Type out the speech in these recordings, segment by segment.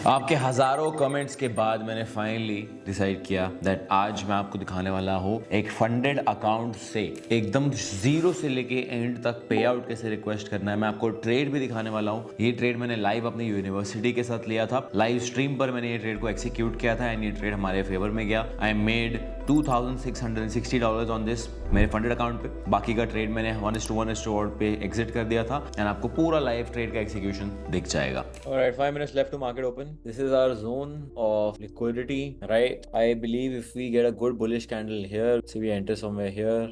आपके हज़ारों कमेंट्स के बाद मैंने फाइनली डिसाइड किया दैट आज मैं आपको दिखाने वाला हूँ एक फंडेड अकाउंट से एकदम जीरो से लेके एंड तक पे आउट कैसे रिक्वेस्ट करना है। मैं आपको ट्रेड भी दिखाने वाला हूँ। ये ट्रेड मैंने लाइव अपनी यूनिवर्सिटी के साथ लिया था, लाइव स्ट्रीम पर मैंने ये ट्रेड को एक्सिक्यूट किया था एंड ये ट्रेड हमारे फेवर में गया। आई मेड $2,660 ऑन दिस मेरे फंडेड अकाउंट पे। बाकी का ट्रेड मैंने 1:1 पे एग्जिट कर दिया था एंड आपको पूरा लाइव ट्रेड का एक्सिक्यूशन दिख जाएगा। Alright, 5 minutes left to market open. This is our zone of liquidity, right? I believe if we get a good bullish candle here, say we enter somewhere here,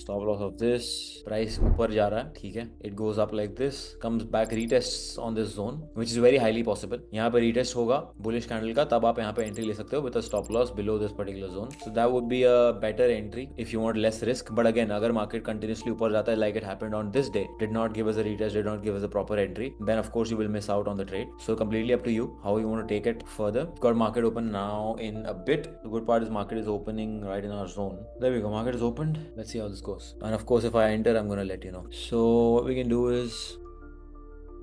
stop loss of this, price ऊपर जा रहा है, ठीक है, it goes up like this, comes back, retests on this zone, which is very highly possible. यहाँ पे retest होगा bullish candle का, तब आप यहाँ पे entry ले सकते हो with a stop loss below this particular zone. So that would be a better entry if you want less risk. But again, अगर market continuously ऊपर जाता है like it happened on this day, did not give us a retest, did not give us a proper entry, then of course you will miss out on the trade. So completely up to you how you want to take it further. We've got market open now in a bit. The good part is market is opening right in our zone. There we go, market is opened. Let's see how this goes. And of course if I enter I'm gonna let you know. So what we can do is,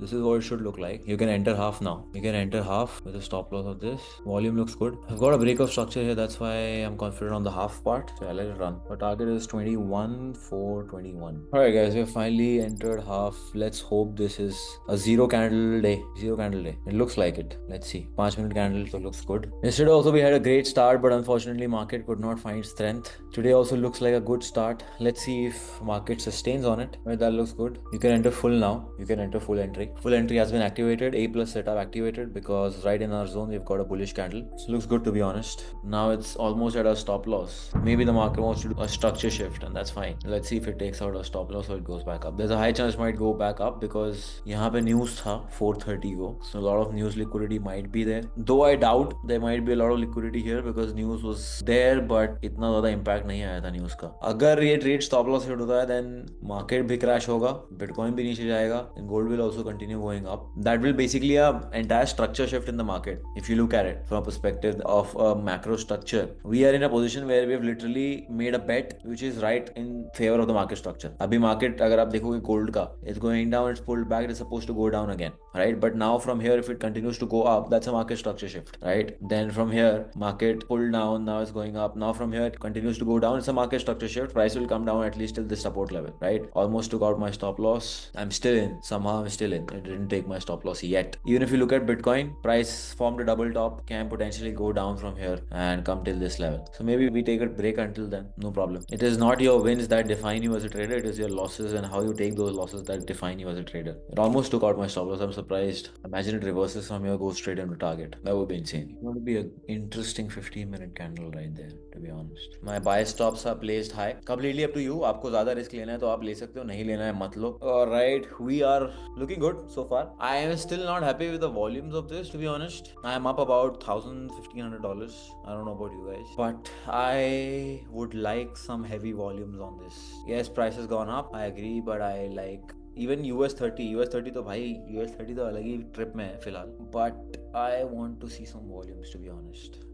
this is what it should look like. You can enter half now. You can enter half with a stop loss of this. Volume looks good. I've got a breakout structure here. That's why I'm confident on the half part. So I'll let it run. Our target is 21,421. Alright guys, we have finally entered half. Let's hope this is a zero candle day. Zero candle day. It looks like it. Let's see. 5-minute candle, so looks good. Yesterday also we had a great start, but unfortunately market could not find strength. Today also looks like a good start. Let's see if market sustains on it. Right, that looks good. You can enter full now. You can enter full entry. Full entry has been activated. A plus setup activated because right in our zone we've got a bullish candle. So looks good to be honest. Now it's almost at our stop loss. Maybe the market wants to do a structure shift and that's fine. Let's see if it takes out a stop loss or it goes back up. There's a high chance it might go back up because यहाँ पे news था 4:30 को. So a lot of news liquidity might be there. Though I doubt there might be a lot of liquidity here because news was there but इतना ज़्यादा impact नहीं आया था news का. अगर ये trade stop loss hit होता है then market भी crash होगा, Bitcoin भी नीचे जाएगा and gold will also continue going up. That will basically a entire structure shift in the market. If you look at it from a perspective of a macro structure, we are in a position where we have literally made a bet which is right in favor of the market structure. अभी market अगर आप देखोगे gold का, it's going down, it's pulled back, it's supposed to go down again, right? But now from here if it continues to go up, that's a market structure shift, right? Then from here market pulled down, now it's going up. Now from here it continues to go down, it's a market structure shift. Price will come down at least till this support level, right? Almost took out my stop loss. I'm still in, somehow I'm still in. It didn't take my stop loss yet. Even if you look at Bitcoin, price formed a double top, can potentially go down from here and come till this level. So maybe we take a break until then, no problem. It is not your wins that define you as a trader, it is your losses and how you take those losses that define you as a trader. It almost took out my stop loss, I'm surprised. Imagine it reverses from here, goes straight into target. That would be insane. It would be an interesting 15-minute candle right there, to be honest. My buy stops are placed high. Completely up to you. आपको ज़्यादा risk लेना है तो आप ले सकते हो, नहीं लेना है मत लो. Alright, we are looking good so far. I am still not happy with the volumes of this, to be honest. I am up about $1,500. I don't know about you guys, but I would like some heavy volumes on this. Yes, price has gone up, I agree, but I like even US30 तो भाई US30 तो अलग ही trip में है फिलहाल. But I want to see some volumes, to be honest.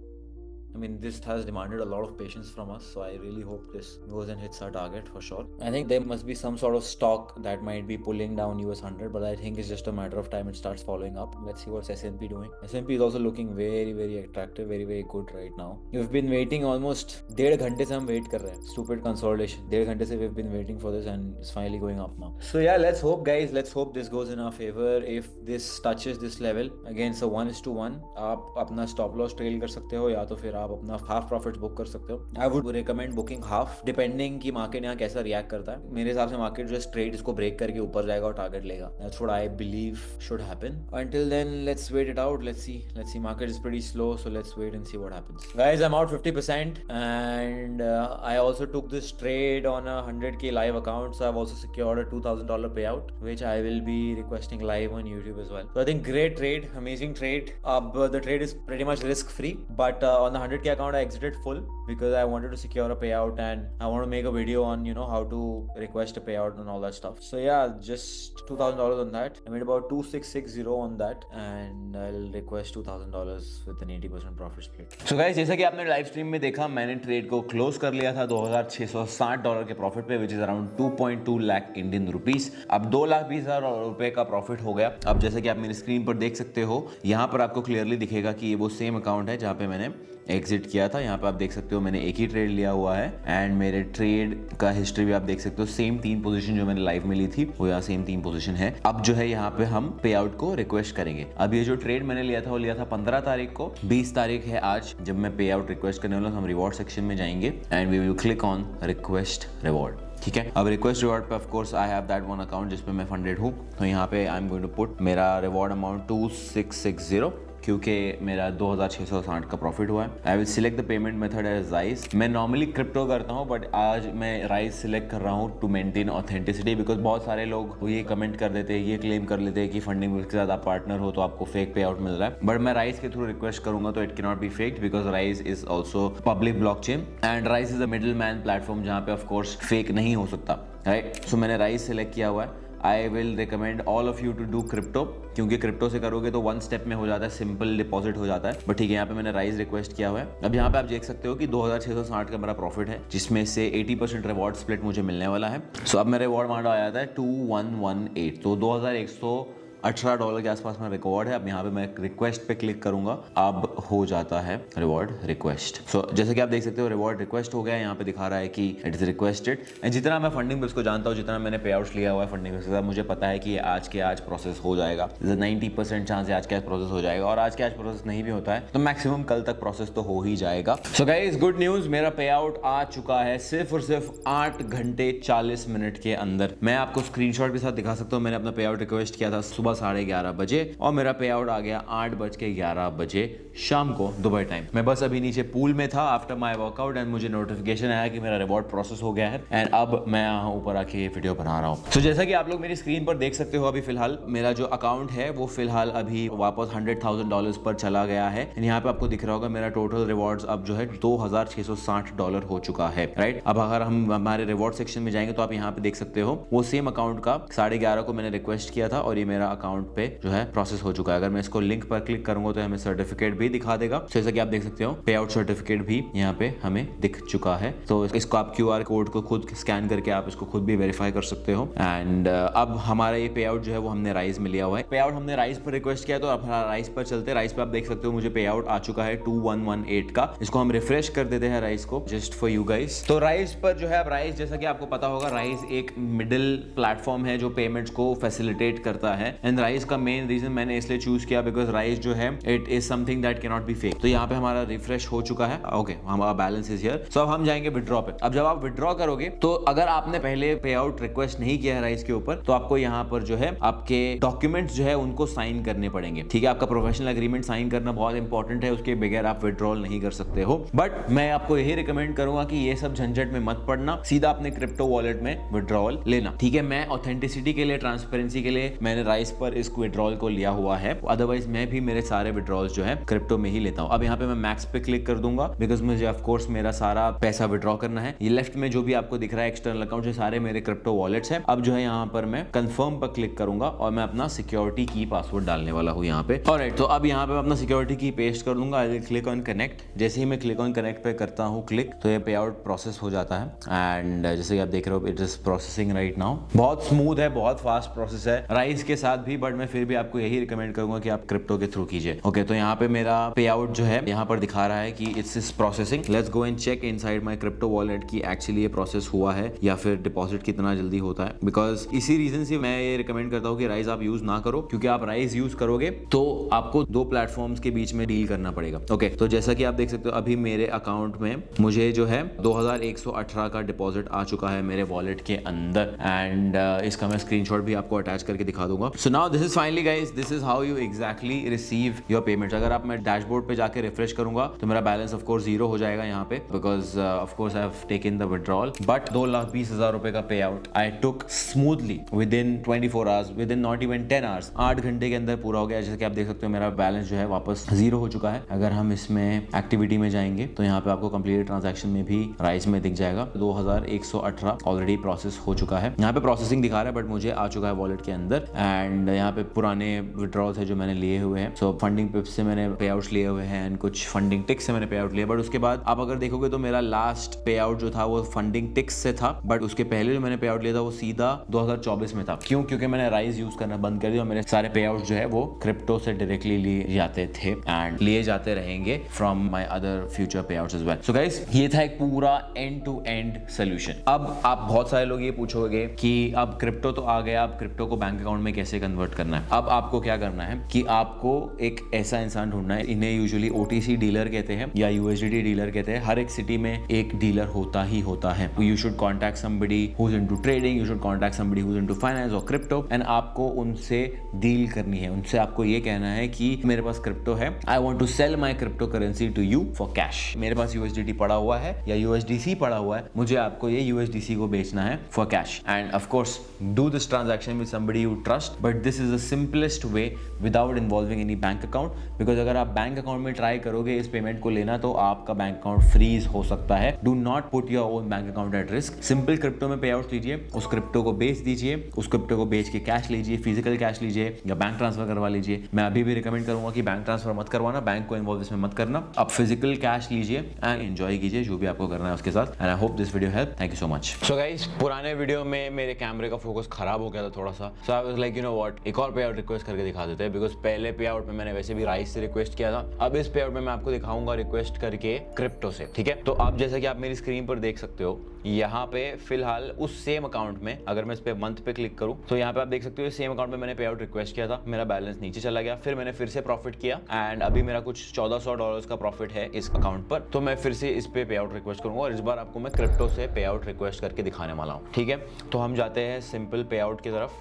I mean, this has demanded a lot of patience from us, so I really hope this goes and hits our target for sure. I think there must be some sort of stock that might be pulling down US 100, but I think it's just a matter of time it starts following up. Let's see what's S&P doing. S&P is also looking very, very attractive, very, very good right now. We've been waiting almost 1.5 घंटे से हम wait कर रहे हैं. Stupid consolidation. 1.5 घंटे से we've been waiting for this and it's finally going up now. So yeah, let's hope guys, let's hope this goes in our favor. If this touches this level, again, so 1:1, आप अपना stop loss trail कर सकते हो या तो फिर आप अपना हाफ प्रॉफिट बुक कर सकते हो. I would recommend booking half, depending कि मार्केट यहाँ कैसा रिएक्ट करता है. मेरे हिसाब से मार्केट जो स्ट्रेट इसको ब्रेक करके ऊपर जाएगा और टारगेट लेगा. That's what I believe should happen. Until then, let's wait it out. Let's see. Market is pretty slow, so let's wait and see what happens. Guys, I'm out 50% and I also took this trade on a 100K live account, so I've also secured a $2,000 payout, which I will be requesting live on YouTube as well. So I think great trade, amazing trade. The trade is pretty much risk free, but on the 100K account I exited full because I wanted to secure a payout and I want to make a video on how to request a payout and all that stuff. So yeah, just $2,000 on that. I made about 2660 on that and I'll request $2,000 with an 80% profit split. So guys, जैसा कि आपने live stream में देखा, मैंने trade को close कर लिया था $2,660 के प्रॉफिट पे, which is around 2.2 lakh Indian rupees. अब 2,20,000 रुपए का प्रॉफिट हो गया। अब जैसा कि आप मेरी स्क्रीन पर देख सकते हो, यहाँ पर आपको क्लियरली दिखेगा कि ये वो सेम अकाउंट है जहाँ पे मैंने एग्जिट किया था। यहाँ पे आप देख सकते हो मैंने एक ही ट्रेड लिया हुआ है एंड मेरे ट्रेड का हिस्ट्री भी आप देख सकते हो। सेम 3 पोजीशन जो मैंने लाइव में ली थी वो यहाँ सेम 3 पोजीशन है। अब जो है यहाँ पे हम पे आउट को रिक्वेस्ट करेंगे। अब ये जो ट्रेड मैंने लिया था वो लिया था 15 तारीख को, 20 तारीख है आज जब मैं पे आउट रिक्वेस्ट करने वाला हूँ। हम रिवॉर्ड सेक्शन में जाएंगे and we will click on request reward. ठीक है, अब रिक्वेस्ट रिवॉर्ड पे of course I have that one account जिसपे मैं फंडेड हूँ, तो यहाँ पे I am going to put मेरा रिवॉर्ड अमाउंट 2660 क्योंकि मेरा 2,660 का प्रॉफिट हुआ है। I will select the payment method as Rise. मैं नॉर्मली क्रिप्टो करता हूँ बट आज मैं राइज सिलेक्ट कर रहा हूँ टू मेंटेन ऑथेंटिसिटी, बिकॉज बहुत सारे लोग ये कमेंट कर देते हैं, ये क्लेम कर लेते हैं कि फंडिंग के साथ आप पार्टनर हो तो आपको फेक पे आउट मिल रहा है। बट मैं राइज के थ्रू रिक्वेस्ट करूंगा तो it can not be faked because rise is also public blockchain and rise is a middle man platform जहाँ पे ऑफकोर्स फेक नहीं हो सकता, राइट। सो मैंने राइज सिलेक्ट किया हुआ है। I will recommend all of you to do crypto, क्योंकि क्रिप्टो से करोगे तो 1 स्टेप में हो जाता है, सिंपल डिपॉजिट हो जाता है। बट ठीक है, यहाँ पे मैंने राइज रिक्वेस्ट किया हुआ है। अब यहाँ पे आप देख सकते हो कि 2,660 का मेरा प्रॉफिट है, जिसमें से 80% रिवॉर्ड स्प्लिट मुझे मिलने वाला है। सो अब मेरा रिवॉर्ड मांडा आया था 2118, तो $2,118 के आसपास मेरा रिकॉर्ड है। अब यहाँ पे मैं रिक्वेस्ट पे क्लिक करूंगा, अब हो जाता है रिवॉर्ड रिक्वेस्ट। सो जैसे कि आप देख सकते हो रिवॉर्ड रिक्वेस्ट हो गया। यहाँ पे दिखा रहा है कि इट इज रिक्वेस्टेड एंड जितना मैं फंडिंग बिल्स को जानता हूँ, जितना मैंने पे आउट्स लिया हुआ है फंडिंग बिल्स के साथ, मुझे पता है कि ये आज के आज प्रोसेस हो जाएगा। 90% चांस है आज के आज प्रोसेस हो जाएगा, और आज के आज प्रोसेस नहीं भी होता है तो मैक्सिमम कल तक प्रोसेस तो हो ही जाएगा। सो गाइस, गुड न्यूज, मेरा पे आउट आ चुका है सिर्फ और सिर्फ 8 घंटे 40 मिनट के अंदर। मैं आपको स्क्रीनशॉट के साथ दिखा सकता हूँ। मैंने अपना पे आउट रिक्वेस्ट किया था सुबह 11:30 बजे और मेरा पे आउट आ गया 8:11 बजे शाम को दुबई टाइम। मैं बस अभी नीचे पूल में था आफ्टर माय वर्कआउट एंड मुझे नोटिफिकेशन आया कि मेरा रिवॉर्ड प्रोसेस हो गया है एंड अब मैं यहाँ ऊपर आके ये वीडियो बना रहा हूँ। सो जैसा कि आप लोग मेरी स्क्रीन पर देख सकते हो, अभी फिलहाल मेरा जो अकाउंट है वो फिलहाल अभी वापस $100,000 पर चला गया है। यहाँ पे आपको दिख रहा होगा मेरा टोटल रिवॉर्ड्स अब जो है $2,660 हो चुका है, राइट। अब अगर हम हमारे रिवॉर्ड सेक्शन में जाएंगे तो आप यहाँ पे देख सकते हो वो सेम अकाउंट का 11:30 को मैंने रिक्वेस्ट किया था और ये मेरा अकाउंट पे जो है प्रोसेस हो चुका है। अगर मैं इसको लिंक पर क्लिक करूंगा तो हमें सर्टिफिकेट भी दिखा देगा। जैसा कि आप देख सकते हो पे आउट सर्टिफिकेट भी यहाँ पे हमें दिख चुका है। तो इसको आप QR कोड को खुद स्कैन करके आप इसको खुद भी वेरीफाई कर सकते हो। एंड अब हमारा ये पे आउट जो है वो हमने राइज में लिया हुआ है। पे आउट हमने राइज पर रिक्वेस्ट किया तो अब राइज पर चलते। राइज पे आप देख सकते हो मुझे पे आउट आ चुका है 2118 का। इसको हम रिफ्रेश कर देते हैं राइज को जस्ट फॉर यू गाइस। तो राइज पर जो है, अब राइज जैसा कि आपको पता होगा, राइज एक मिडिल प्लेटफॉर्म है जो पेमेंट्स को फैसिलिटेट करता है। एंड राइज का मेन रीजन मैंने इसलिए चूज किया बिकॉज राइज जो है it is something that can not be fake. तो यहाँ पे हमारा रिफ्रेश हो चुका है। ओके, हमारा बैलेंस इज हियर। सो अब हम जाएंगे विड्रॉ पे। अब जब आप विड्रॉ करोगे तो अगर आपने पहले पे आउट रिक्वेस्ट नहीं किया है राइज के ऊपर तो आपको यहाँ पर जो है आपके डॉक्यूमेंट्स जो है उनको साइन करने पड़ेंगे। ठीक है, आपका प्रोफेशनल एग्रीमेंट साइन करना बहुत इंपॉर्टेंट है, उसके बगैर आप विड्रॉल नहीं कर सकते हो। बट मैं आपको यही रिकमेंड करूंगा कि ये सब झंझट में मत पड़ना, सीधा अपने क्रिप्टो वॉलेट में विड्रॉल लेना। ठीक है, मैं ऑथेंटिसिटी के लिए, ट्रांसपेरेंसी के लिए मैंने राइज पर इस विड्रॉल को लिया हुआ है। अदरवाइज मैं भी मेरे सारे विड्रॉल्स जो है क्रिप्टो में ही लेता हूं। अब यहाँ पे मैं मैक्स पे क्लिक कर दूंगा बिकॉज मुझे ऑफ कोर्स मेरा सारा पैसा विड्रॉ करना है। ये लेफ्ट में जो भी आपको दिख रहा है एक्सटर्नल अकाउंट, सारे मेरे क्रिप्टो वॉलेट्स हैं। अब जो है यहाँ पर मैं कंफर्म पर क्लिक करूंगा और मैं अपना सिक्योरिटी की पासवर्ड डालने वाला हूँ यहाँ पे। ऑलराइट, तो अब यहाँ पे अपना सिक्योरिटी की पेस्ट कर दूंगा। I will click on connect. जैसे ही मैं क्लिक ऑन कनेक्ट पे करता हूँ क्लिक, तो ये पे आउट प्रोसेस हो जाता है एंड जैसे कि आप देख रहे हो it is processing right now. बहुत स्मूथ है, बहुत फास्ट प्रोसेस है राइज के साथ भी, बट मैं फिर भी आपको यही रिकमेंड करूंगा कि आप क्रिप्टो के थ्रू कीजिए। ओके, तो यहाँ पे मेरा पे आउट जो है यहाँ पर दिखा रहा है कि it's is processing. Let's go and check inside my crypto wallet की एक्चुअली ये प्रोसेस हुआ है या फिर डिपॉजिट कितना जल्दी होता है। बिकॉज इसी रीजन से मैं ये रिकमेंड करता हूँ कि राइज आप यूज ना करो, क्योंकि आप राइज यूज करोगे तो आपको 2 प्लेटफॉर्म्स के बीच में डील करना पड़ेगा। ओके, तो जैसा कि आप देख सकते हो अभी मेरे अकाउंट में मुझे जो है 2,118 का डिपॉजिट आ चुका है मेरे वॉलेट के अंदर एंड इसका मैं स्क्रीनशॉट भी आपको अटैच करके दिखा दूंगा। So now this is finally guys, this is how you exactly receive your payments. अगर आप मैं डैशबोर्ड पे जाके रिफ्रेश करूंगा तो मेरा बैलेंस ऑफ कोर्स 0 हो जाएगा यहाँ पे, because of course I have taken the withdrawal, but 2,20,000 रुपए का पे out I took smoothly with in 24 hours, with in not even 10 hours, 8 घंटे के अंदर पूरा हो गया। जैसे कि आप देख सकते हो मेरा बैलेंस जो है वापस 0 हो चुका है। अगर हम इसमें एक्टिविटी में जाएंगे तो यहाँ पे आपको कंप्लीट ट्रांजैक्शन में भी राइस में दिख जाएगा 2,118 ऑलरेडी प्रोसेस हो चुका है। यहाँ पे प्रोसेसिंग दिखा रहा है बट मुझे आ चुका है वॉलेट के अंदर। एंड यहाँ पे पुराने विड्रॉल्स है जो मैंने लिए हुए हैं। सो फंडिंग पिप्स से मैंने पे आउट्स लिए हुए हैं एंड कुछ फंडिंग टिक्स से मैंने पे आउट लिया। बट उसके बाद आप अगर देखोगे तो मेरा लास्ट पे आउट जो था वो फंडिंग टिक्स से था, बट उसके पहले जो मैंने पे आउट लिया था वो सीधा 2024 में था। क्यों? क्योंकि मैंने राइस यूज करना बंद कर दिया और मेरे सारे पे आउट जो है वो क्रिप्टो से डायरेक्टली लिए जाते थे एंड लिए जाते रहेंगे from my other future payouts as well. So guys, ये था एक पूरा एंड टू एंड सोल्यूशन। अब आप बहुत सारे लोग ये पूछोगे कि अब क्रिप्टो तो आ गया, अब क्रिप्टो को बैंक अकाउंट में कैसे कन्वर्ट करना है। अब आपको क्या करना है कि आपको एक ऐसा इंसान ढूंढना है, इन्हें यूजुअली OTC डीलर कहते हैं या USDT डीलर कहते हैं। हर एक सिटी में एक डीलर होता ही होता है। You should contact somebody who is into trading, you should contact somebody who is into finance और क्रिप्टो, एंड आपको उनसे डील करनी है। उनसे आपको ये कहना है कि मेरे पास क्रिप्टो है, I want to sell my crypto currency to you for cash. मेरे पास USDT पड़ा हुआ है या USDC पड़ा हुआ है, मुझे आपको ये USDC को बेचना है for cash. End of course do this transaction with somebody you trust, but this is the simplest way without involving any bank account. Because अगर आप बैंक अकाउंट में ट्राई करोगे इस पेमेंट को लेना तो आपका बैंक अकाउंट फ्रीज हो सकता है। Do not put your own bank account at risk. Simple crypto में पे आउट लीजिए, उस क्रिप्टो को बेच दीजिए, उस क्रिप्टो को बेच के कैश लीजिए, फिजिकल कैश लीजिए या बैंक ट्रांसफर करवा लीजिए। मैं अभी भी रिकमेंड करूंगा कि बैंक ट्रांसफर मत करवाना, बैंक को इन्वॉल्व इसमें मत करना। आप फिजिकल कैश लीजिए एंड एंजॉय कीजिए जो भी आपको करना है उसके साथ। And I hope this video help. Thank you so much. So guys, पुराने वीडियो में मेरे कैमरे का फोकस खराब हो गया था थोड़ा सा। So I was like, you know what, एक और पे आउट रिक्वेस्ट करके दिखा देते हैं। बिकॉज पहले पे आउट में मैंने वैसे भी राइस से रिक्वेस्ट किया था, अब इस पे आउट में मैं आपको दिखाऊंगा रिक्वेस्ट करके क्रिप्टो से। ठीक है, तो आप जैसा कि आप मेरी स्क्रीन पर देख सकते हो, यहाँ पे फिलहाल उस सेम अकाउंट में अगर मैं इस पे मंथ पे क्लिक करूँ तो यहाँ पे आप देख सकते हो सेम अकाउंट में मैंने पे आउट रिक्वेस्ट किया था, मेरा बैलेंस नीचे चला गया, फिर मैंने फिर से प्रॉफिट किया एंड अभी मेरा कुछ $1,400 का प्रॉफिट है इस अकाउंट पर। तो मैं फिर से इस पे आउट रिक्वेस्ट करूंगा और इस बार आपको मैं क्रिप्टो से पे आउट रिक्वेस्ट करके दिखाने वाला हूँ। ठीक है, तो हम जाते हैं सिंपल पे आउट की तरफ,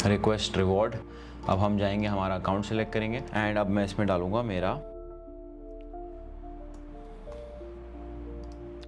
रिक्वेस्ट रिवॉर्ड। अब हम जाएंगे, हमारा अकाउंट सेलेक्ट करेंगे एंड अब मैं इसमें डालूंगा मेरा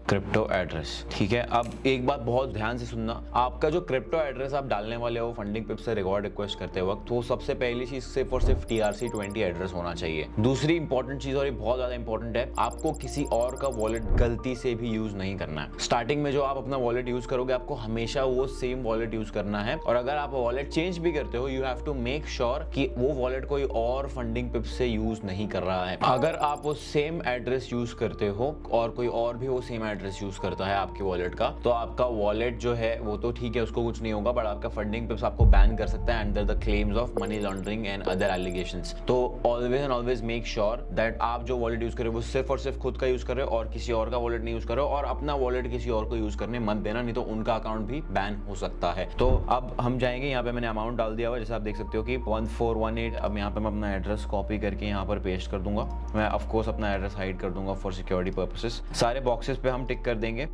क्रिप्टो एड्रेस। ठीक है, अब एक बात बहुत ध्यान से सुनना, आपका जो क्रिप्टो एड्रेस आप डालने वाले हो फंडिंग पिप से रिवॉर्ड रिक्वेस्ट करते वक्त, वो सबसे पहली चीज सिर्फ और सिर्फ TRC20 एड्रेस होना चाहिए। दूसरी इंपॉर्टेंट चीज, और ये बहुत ज्यादा इंपॉर्टेंट है, आपको किसी और का वॉलेट गलती से भी यूज नहीं करना है। स्टार्टिंग में जो आप अपना वॉलेट यूज करोगे आपको हमेशा वो सेम वॉलेट यूज करना है, और अगर आप वॉलेट चेंज भी करते हो, you have to make sure कि वो वॉलेट कोई और फंडिंग पिप से यूज नहीं कर रहा है। अगर आप वो सेम एड्रेस यूज करते हो और कोई और भी वो सेम एड्रेस यूज करता है आपके वॉलेट का, तो आपका वॉलेट जो है वो तो ठीक है, उसको कुछ नहीं होगा, बट आपका फंडिंग पिप्स आपको बैन कर सकता है under the claims of money laundering and other allegations. तो always and always make sure that आप जो वॉलेट यूज कर रहे हो वो सिर्फ और सिर्फ खुद का यूज कर रहे हो और किसी और का वॉलेट नहीं यूज कर रहे हो, और अपना वॉलेट किसी और को यूज करने मत देना, नहीं तो उनका अकाउंट भी बैन हो सकता है। तो अब हम जाएंगे, यहाँ पे मैंने अमाउंट डाल दिया हुआ, जैसे आप देख सकते हो कि 1418। अब यहाँ पे मैं अपना एड्रेस कॉपी करके यहाँ पर पेस्ट कर दूंगा। मैं ऑफ कोर्स अपना एड्रेस हाइड कर दूंगा फॉर सिक्योरिटी पर्पसेस। सारे बॉक्सेस पे हम टिक कर देंगे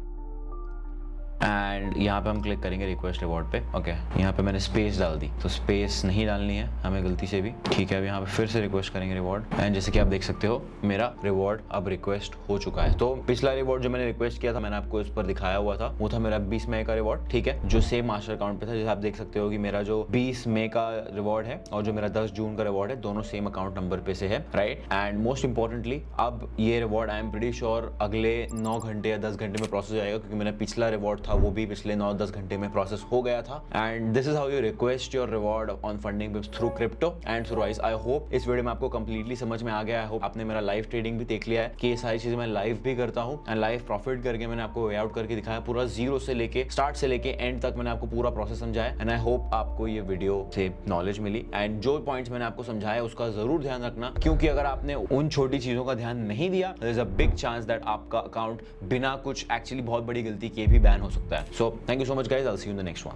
एंड यहाँ पे हम क्लिक करेंगे रिक्वेस्ट रिवॉर्ड पे। ओके, यहाँ पे मैंने स्पेस डाल दी, तो स्पेस नहीं डालनी है हमें गलती से भी। ठीक है, अब यहाँ पे फिर से रिक्वेस्ट करेंगे रिवॉर्ड एंड जैसे कि आप देख सकते हो मेरा रिवॉर्ड अब रिक्वेस्ट हो चुका है। तो पिछला रिवॉर्ड जो मैंने रिक्वेस्ट किया था, मैंने आपको इस पर दिखाया हुआ था, वो था मेरा 20 मई का रिवॉर्ड। ठीक है, जो सेम मास्टर अकाउंट पे था। जैसे आप देख सकते हो कि मेरा जो 20 मई का रिवॉर्ड है और जो मेरा 10 जून का रिवॉर्ड है, दोनों सेम अकाउंट नंबर पे से है, राइट। एंड मोस्ट इंपॉर्टेंटली अब ये reward I am pretty sure अगले 9 घंटे या 10 घंटे में प्रोसेस हो जाएगा, क्योंकि मेरा पिछला रिवॉर्ड था वो भी पिछले 9-10 घंटे में प्रोसेस हो गया था। And this is how you request your reward on funding पिप्स through crypto and through rice. I hope इस वीडियो में आपको कंप्लीटली समझ में आ गया। आई होप आपने मेरा लाइव ट्रेडिंग भी देख लिया है कि ये सारी चीजें मैं लाइव भी करता हूँ एंड लाइव प्रॉफिट करके मैंने आपको वे आउट करके दिखाया, पूरा जीरो से लेके स्टार्ट से लेके एंड तक मैंने आपको पूरा प्रोसेस समझाया। एंड आई होप आपको ये वीडियो से नॉलेज मिली एंड जो पॉइंट्स मैंने आपको समझाया उसका जरूर ध्यान रखना, क्योंकि अगर आपने उन छोटी चीजों का ध्यान नहीं दिया, there is a big chance that आपका अकाउंट बिना कुछ एक्चुअली बहुत बड़ी गलती किए भी बैन हो सकता है। So thank you so much guys, I will see you in the next one.